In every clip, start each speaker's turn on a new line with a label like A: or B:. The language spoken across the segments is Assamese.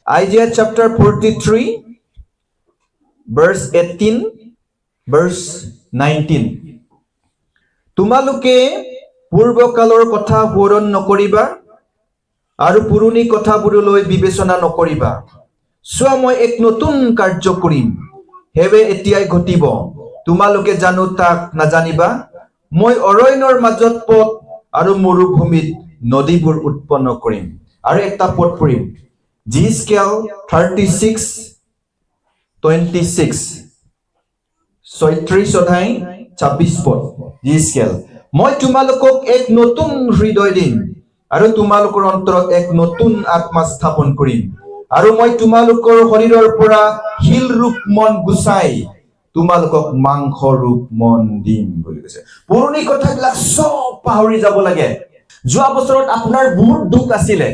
A: Isaiah chapter 43, verse 18, verse 19. তোমালোকে পূৰ্বকালৰ কথা সোঁৱৰণ নকৰিবা আৰু পুৰণি কথাবোৰলৈ বিবেচনা নকৰিবা। চোৱা, মই এক নতুন কাৰ্য কৰিম, হেৱে এতিয়াই ঘটিব, তোমালোকে জানো তাক নাজানিবা। মই অৰণ্যৰ মাজত পথ আৰু মৰুভূমিত নদীবোৰ উৎপন্ন কৰিম। আৰু একটা পথ পঢ়িম, Ezekiel 36:26, 36 অধ্যায় 26 পদ। Ezekiel, মই তোমালোকক এক নতুন হৃদয় দিম আৰু তোমালোকৰ অন্তৰত এক নতুন আত্মা স্থাপন কৰিম। আৰু মই তোমালোকৰ শৰীৰৰ পৰা শিল ৰূপ মন গুচাই তোমালোকক মাংস ৰূপ মন দিম বুলি কৈছে। পুৰণি কথাবিলাক সব পাহৰি যাব লাগে। যোৱা বছৰত আপোনাৰ বহুত দুখ আছিলে,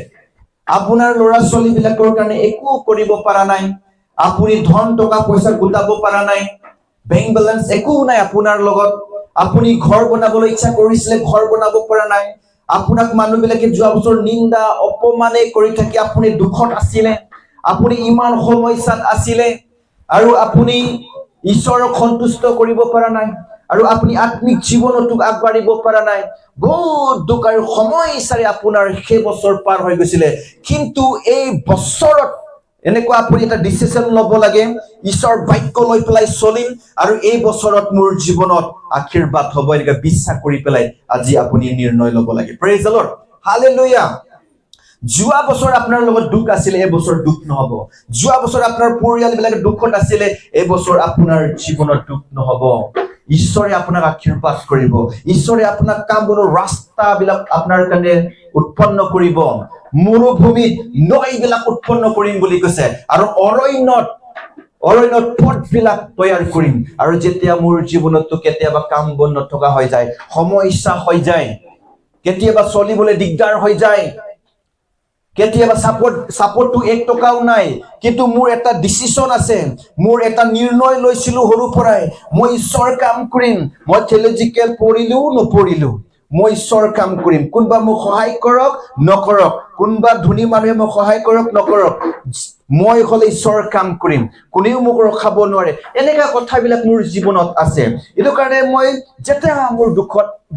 A: আপোনাৰ ল'ৰা ছোৱালীবিলাকৰ কাৰণে একো কৰিব পৰা নাই, আপুনি ধন টকা পইচা গোটাব পৰা নাই, বেংক বেলেঞ্চ একো নাই আপোনাৰ লগত, আপুনি ঘৰ বনাবলৈ ইচ্ছা কৰিছিলে, ঘৰ বনাব পৰা নাই, আপোনাক মানুহবিলাকে যোৱা বছৰ নিন্দা অপমানে কৰি থাকি আপুনি দুখত আছিলে, আপুনি ইমান সমস্যাত আছিলে আৰু আপুনি ঈশ্বৰক সন্তুষ্ট কৰিব পৰা নাই আৰু আপুনি আত্মিক জীৱনতো আগবাঢ়িব পৰা নাই। বহুত দুখ আৰু সমস্যাৰে আপোনাৰ সেই বছৰ পাৰ হৈ গৈছিলে। কিন্তু এই বছৰত এনেকুৱা আপুনি এটা ডিচিশন ল'ব লাগে, ঈশ্বৰ বাক্য লৈ পেলাই চলিম আৰু এই বছৰত মোৰ জীৱনত আশীৰ্বাদ হ'ব, এনেকৈ বিশ্বাস কৰি পেলাই আজি আপুনি নিৰ্ণয় ল'ব লাগে। Praise the lord, hallelujah. যোৱা বছৰ আপোনাৰ লগত দুখ আছিলে, এই বছৰ দুখ নহব। যোৱা বছৰ আপোনাৰ পৰিয়ালবিলাকে দুখত আছিলে, এই বছৰ আপোনাৰ জীৱনত দুখ নহব। ঈশ্বৰে আপোনাক আশীৰ্বাদ কৰিব, ঈশ্বৰে আপোনাক কামবোৰৰ ৰাস্তাবিলাক আপোনাৰ কাৰণে উৎপন্ন কৰিব। মৰুভূমিত নৈবিলাক উৎপন্ন কৰিম বুলি কৈছে আৰু অৰণ্যত পথবিলাক তৈয়াৰ কৰিম। আৰু যেতিয়া মোৰ জীৱনতো কেতিয়াবা কাম বন নথকা হৈ যায়, সমস্যা হৈ যায়, কেতিয়াবা চলিবলৈ দিগদাৰ হৈ যায়, কেতিয়াবা সাপোৰ্টটো 1 টকাও নাই, কিন্তু মোৰ এটা ডিচিশন আছে, মোৰ এটা নিৰ্ণয় লৈছিলো সৰুৰ পৰাই, মই ঈশ্বৰ কাম কৰিম। মই থিওলজিকেল পঢ়িলো নপঢ়িলো, মই ঈশ্বৰ কাম কৰিম। কোনোবা মোক সহায় কৰক নকৰক, কোনোবা ধনী মানুহে মোক সহায় কৰক নকৰক, মই হলে ঈশ্বৰ কাম কৰিম, কোনেও মোক ৰখাব নোৱাৰে। এনেকা কথাবিলাক মোৰ জীৱনত আছে। এইটো কাৰণে মই যেতিয়া মোৰ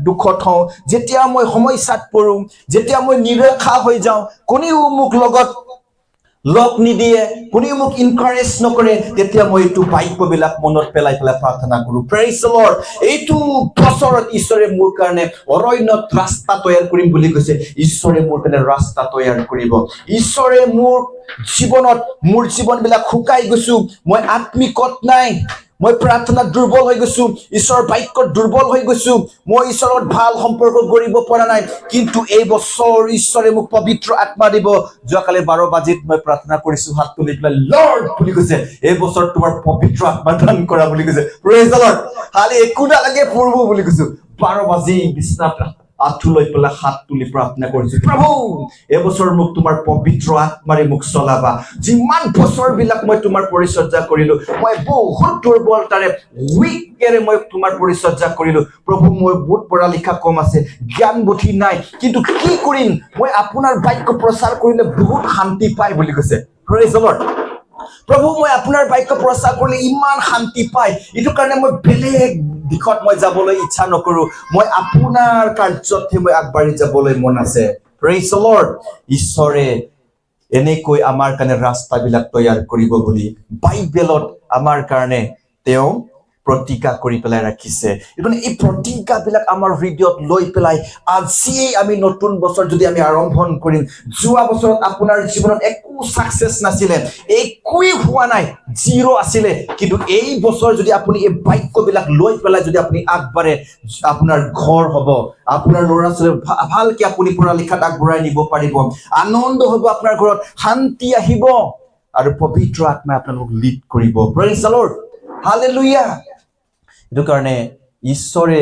A: দুখত হওঁ, যেতিয়া মই সমস্যাত পৰো, যেতিয়া মই নিৰাশা হৈ যাওঁ, কোনেও মোক লগত লগ নিদিয়ে, কোনেও মোক ইনকাৰেজ নকৰে, তেতিয়া মই এইটো বাক্যবিলাক মনত পেলাই প্ৰাৰ্থনা কৰো। Praise the lord. এইটো বছৰত ঈশ্বৰে মোৰ কাৰণে অৰণ্যত ৰাস্তা তৈয়াৰ কৰিম বুলি কৈছে। ঈশ্বৰে মোৰ কাৰণে ৰাস্তা তৈয়াৰ কৰিব। ঈশ্বৰে মোৰ জীৱনবিলাক শুকাই গৈছো, মই আত্মিকত নাই, মই প্ৰাৰ্থনাত দুৰ্বল হৈ গৈছো, ঈশ্বৰৰ বাক্যত দুৰ্বল হৈ গৈছো, মই ঈশ্বৰৰ ভাল সম্পৰ্ক গঢ়িব পৰা নাই। কিন্তু এই বছৰ ঈশ্বৰে মোক পবিত্ৰ আত্মা দিব। যোৱাকালি 12 বাজিত মই প্ৰাৰ্থনা কৰিছো, হাত তুলি পেলাই লৰ্ড বুলি কৈছে, এই বছৰ তোমাৰ পবিত্ৰ আত্মা দান কৰা বুলি কৈছে। প্ৰেইজ দ্য লৰ্ড, খালি একো নালাগে পূৰ্ব বুলি কৈছো। 12 বাজি বিছনাত আঁঠু লৈ পেলাই হাত তুলি প্ৰাৰ্থনা কৰিছো, প্ৰভু এবছৰ মোক তোমাৰ পবিত্ৰ আত্মাৰে মোক চলাবা। যিমান বছৰবিলাক মই তোমাৰ পৰিচৰ্যা কৰিলো, মই বহুত দুৰ্বলতাৰে উইকেৰে মই তোমাৰ পৰিচৰ্যা কৰিলো। প্ৰভু মই বহুত পঢ়া লিখা কম আছে, জ্ঞান বুদ্ধি নাই, কিন্তু কি কৰিম, মই আপোনাৰ বাক্য প্ৰচাৰ কৰিলে বহুত শান্তি পায় বুলি কৈছে। Praise the lord. প্ৰভু মই আপোনাৰ বাক্য প্ৰচাৰ কৰিলে ইমান শান্তি পায়, এইটো কাৰণে মই বেলেগ দিশত মই যাবলৈ ইচ্ছা নকৰো, মই আপোনাৰ কাৰ্যতহে মই আগবাঢ়ি যাবলৈ মন আছে। Praise the lord. ঈশ্বৰে এনেকৈ আমাৰ কাৰণে ৰাস্তাবিলাক তৈয়াৰ কৰিব বুলি বাইবেলত আমাৰ কাৰণে তেওঁ প্ৰতিজ্ঞা কৰি পেলাই ৰাখিছে। এই প্ৰতিজ্ঞাবিলাক আমাৰ হৃদয়ত লৈ পেলাই আজিয়ে আমি নতুন বছৰ যদি আমি আৰম্ভণ কৰিম, যোৱা বছৰত আপোনাৰ জীৱনত একো সাকসেস নাছিলে, একোই হোৱা নাই, জিৰো আছিলে, কিন্তু এই বছৰ যদি আপুনি এই বাক্যবিলাক লৈ পেলাই যদি আপুনি আগবাঢ়ে, আপোনাৰ ঘৰ হ'ব, আপোনাৰ ল'ৰা ছোৱালী ভালকে আপুনি পঢ়া লিখাত আগবঢ়াই নিব পাৰিব, আনন্দ হ'ব আপোনাৰ ঘৰত, শান্তি আহিব আৰু পবিত্ৰ আত্মাই আপোনালোকক লিড কৰিব। Praise the lord, hallelujah. এইটো কাৰণে ঈশ্বৰে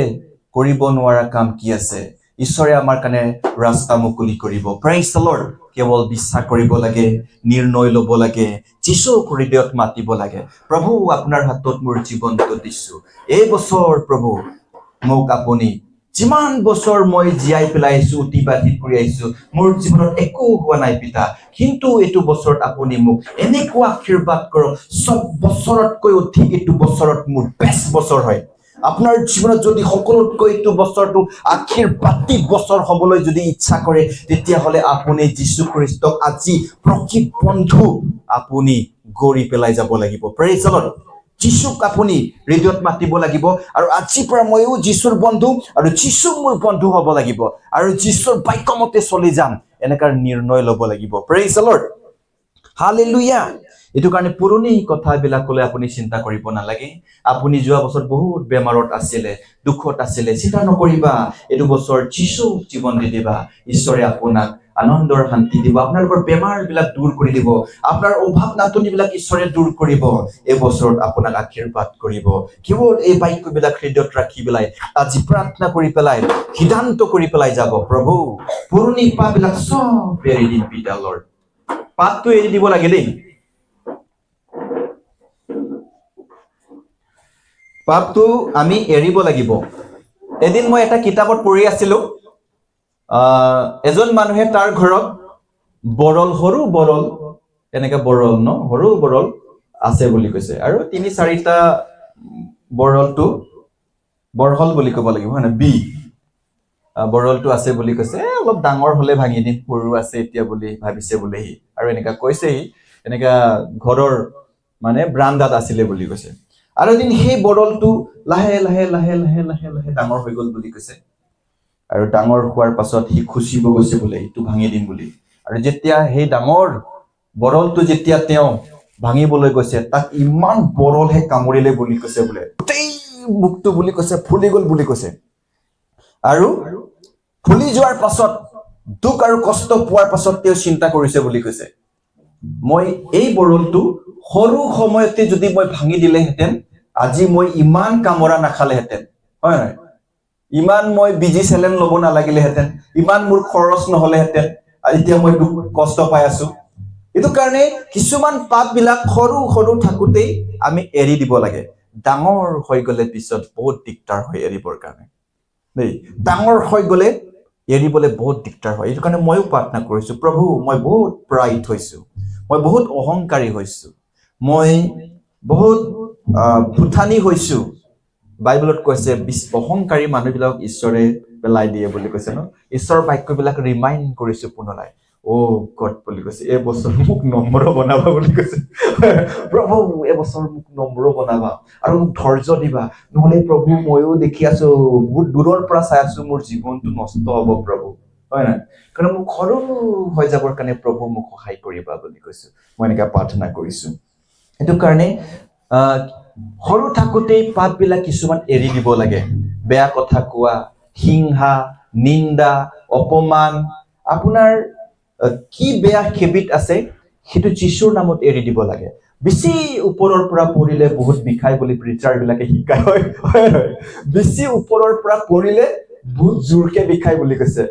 A: কৰিব নোৱাৰা কাম কি আছে? ঈশ্বৰে আমাৰ কাৰণে ৰাস্তা মুকলি কৰিব। Praise the lord. কেৱল বিশ্বাস কৰিব লাগে, নিৰ্ণয় ল'ব লাগে, যীশুক হৃদয়ত মাতিব লাগে, প্ৰভু আপোনাৰ হাতত মোৰ জীৱনটো দিছো, এই বছৰ প্ৰভু মোক আপুনি যিমান বছৰ মই জীয়াই পেলাই আইছো অতিবাহিত কৰি আইছো মোৰ জীৱনত একো হোৱা নাই পিতা কিন্তু এইটো বছৰত আপুনি মোক এনেকুৱা আশীৰ্বাদ কৰক সব বছৰতকৈ অধিক এইটো বছৰত মোৰ বেষ্ট বছৰ হয় আপোনাৰ জীৱনত যদি সকলোতকৈ এইটো বছৰটো আশীৰ্বাদিত বছৰ হ'বলৈ যদি ইচ্ছা কৰে তেতিয়া হলে আপুনি যীশু খ্ৰীষ্টক আজি প্ৰকৃত বন্ধু আপুনি গৰি পেলাই যাব লাগিব প্ৰেজ দ্য লৰ্ড যীশুক আপুনি হৃদয়ত মাতিব লাগিব আৰু আজিৰ পৰা মইও যীশুৰ বন্ধু আৰু যীশু মোৰ বন্ধু হ'ব লাগিব আৰু যীশুৰ বাক্যমতে চলি যাম এনেকাৰ নিৰ্ণয় ল'ব লাগিব প্ৰেজ দ্য লৰ্ড হালেলুয়া এটো কাৰণে পুৰণি কথাবিলাকলৈ আপুনি চিন্তা কৰিব নালাগে আপুনি যোৱা বছৰ বহুত বেমাৰত আছিলে দুখত আছিলে চিন্তা নকৰিবা এটো বছৰ যীশু জীৱন দি দিবা ঈশ্বৰে আপোনাক আনন্দৰ শান্তি দিব আপোনালোকৰ বেমাৰবিলাক দূৰ কৰি দিব আপোনাৰ অভাৱ নাটনিবিলাক ঈশ্বৰে দূৰ কৰিব এই বছৰত আপোনাক আশীৰ্বাদ কৰিব কেৱল এই বাক্যবিলাক হৃদয়ত ৰাখি পেলাই আজি প্ৰাৰ্থনা কৰি পেলাই সিদ্ধান্ত কৰি পেলাই যাব প্ৰভু পুৰণি পাপবিলাক সব এৰি দিম পিতা লৰ্ড পাপটো এৰি দিব লাগে দেই পাপটো আমি এৰিব লাগিব এদিন মই এটা কিতাপত পঢ়ি আছিলো এজন মানুহে তাৰ ঘৰত বৰল সৰু বৰল এনেকা বৰল ন সৰু বৰল আছে বুলি কৈছে আৰু 3-4টা বৰলটো বৰহল বুলি ক'ব লাগিব হয় না বি বৰলটো আছে বুলি কৈছে অলপ ডাঙৰ হলে ভাঙি দিম সৰু আছে এতিয়া বুলি ভাবিছে বুলি আৰু এনেকা কৈছে এনেকা ঘৰৰ মানে ব্ৰান্দাত আছিলে বুলি কৈছে আৰু দিন সেই বৰলটো লাহে লাহে লাহে লাহে লাহে লাহে ডাঙৰ হৈ গল বুলি কৈছে আৰু ডাঙৰ হোৱাৰ পাছত হি খুচিব গৈছে বুলি ইটো ভাঙি দিম বুলি আৰু যেতিয়া সেই ডাঙৰ বৰলটো যেতিয়া তেওঁ ভাঙিবলৈ গৈছে তাক ইমান বৰলহে কামুৰিলে বুলি কৈছে বোলে গোটেই মুখটো বুলি কৈছে ফুলি গল বুলি কৈছে আৰু ফুলি যোৱাৰ পাছত দুখ আৰু কষ্ট পোৱাৰ পাছত তেওঁ চিন্তা কৰিছে বুলি কৈছে মই এই বৰলটো সৰু সময়তে যদি মই ভাঙি দিলেহেঁতেন আজি মই ইমান কামৰা নাখালেহেঁতেন হয় হয় ইমান মই বিজি চেলেন ল'ব নালাগিলেহেঁতেন ইমান মোৰ খৰচ নহলেহেঁতেন এতিয়া মই দুখ কষ্ট পাই আছো এটো কাৰণে কিছুমান পাপবিলাক সৰু সৰু থাকোতেই আমি এৰি দিব লাগে ডাঙৰ হৈ গলে পিছত বহুত দিগদাৰ হয় এৰিবৰ কাৰণে দেই ডাঙৰ হৈ গলে এৰিবলৈ বহুত দিগদাৰ হয় এটো কাৰণে মইও প্ৰাৰ্থনা কৰিছো প্ৰভু মই বহুত প্ৰাইড হৈছো মই বহুত অহংকাৰী হৈছো মই বহুত ফুটানি হৈছো বাইবেলত কৈছে অহংকাৰী মানুহবিলাক ঈশ্বৰে পেলাই দিয়ে বুলি কৈছে ন ঈশ্বৰৰ বাক্যবিলাক ৰিমাইন্ড কৰিছো পুনৰাই ও গড বুলি কৈছে এই বছৰ মোক নম্ৰ বনাবা বুলি কৈছে প্ৰভু এই বছৰ মোক নম্ৰ বনাবা আৰু মোক ধৈৰ্য দিবা নহলে প্ৰভু মইও দেখি আছো বহুত দূৰৰ পৰা চাই আছো মোৰ জীৱনটো নষ্ট হ'ব প্ৰভু হয় না কাৰণ মোক সৰু হৈ যাবৰ কাৰণে প্ৰভু মোক সহায় কৰিবা বুলি কৈছো মই এনেকা প্ৰাৰ্থনা কৰিছো এটো কাৰণে সৰু থাকোতেই পাপবিলাক কিছুমান এৰি দিব লাগে বেয়া কথা কোৱা হিংসা নিন্দা অপমান আপোনাৰ কি বেয়া হেবিট আছে হেতু যীশুৰ নামত এৰি দিব লাগে বেছি ওপৰৰ পৰা পঢ়িলে বহুত বিখাই বুলি প্ৰিচাৰ বিলাকে শিকায় হয় বেছি ওপৰৰ পৰা পঢ়িলে বহুত জোৰকে বিখাই বুলি কৈছে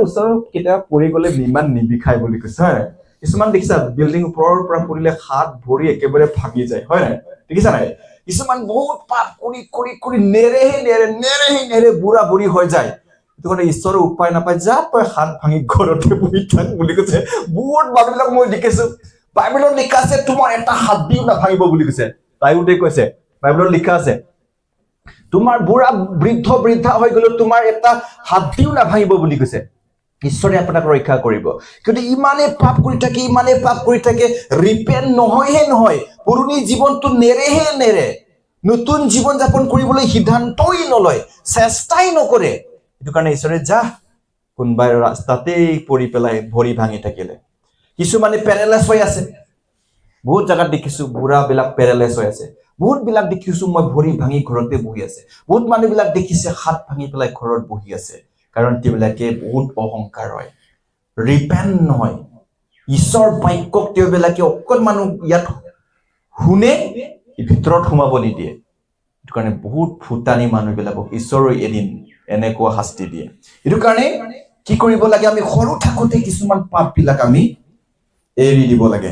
A: ওচৰৰ কিতাপ পঢ়ি গলে ইমান নিবিখাই বুলি কৈছে হয় কিছুমান দেখিছা বিল্ডিং ওপৰৰ পৰা পঢ়িলে হাত ভৰি একেবাৰে ভাঙি যায় হয় না দেখিছা নাই কিছুমান বহুত পাপ কৰি কৰি কৰি নেৰে বুঢ়া বুঢ়ী হৈ যায় এটো কাৰণে ঈশ্বৰৰ উপায় নাপায় যা তই হাত ভাঙি ঘৰতে বহি থাক বুলি কৈছে বহুত মানুহবিলাক মই দেখিছো বাইবেলত লিখা আছে তোমাৰ এটা হাত দিও নাভাঙিব বুলি কৈছে তাইওতে কৈছে বাইবেলত লিখা আছে তোমাৰ বুঢ়া বৃদ্ধা হৈ গলে তোমাৰ এটা হাত দিও নাভাঙিব বুলি কৈছে ঈশ্বৰে আপোনাক ৰক্ষা কৰিব কিন্তু ইমানে পাপ কৰি থাকে ৰিপেন্ট নহয় পুৰণি জীৱনটো নেৰে নতুন জীৱন যাপন কৰিবলৈ সিদ্ধান্তই নলয় চেষ্টাই নকৰে এটো কাৰণে ঈশ্বৰে যা কোনবাই ৰাস্তাতে পৰি পেলাই ভৰি ভাঙি থাকিলে কিছুমানে পেৰালাইজ হৈ আছে বহুত জায়গাত দেখিছো বুঢ়া বিলাক পেৰালাইজ হৈ আছে বহুত বিলাক দেখিছো মই ভৰি ভাঙি ঘৰতে বহি আছে বহুত মানুহ বিলাক দেখিছে হাত ভাঙি পেলাই ঘৰত বহি আছে কাৰণ তেওঁলোকে বহুত অহংকাৰ হয় ৰিপেন্ট নহয় ঈশ্বৰ বাক্যক তেওঁলোকে অকল মানুহ ইয়াত শুনে ভিতৰত সোমাব নিদিয়ে এটো কাৰণে বহুত ফুটানি মানুহবিলাকক ঈশ্বৰে এদিন এনেকুৱা শাস্তি দিয়ে এটো কাৰণে কি কৰিব লাগে আমি সৰু থাকোতে কিছুমান পাপবিলাক আমি এৰি দিব লাগে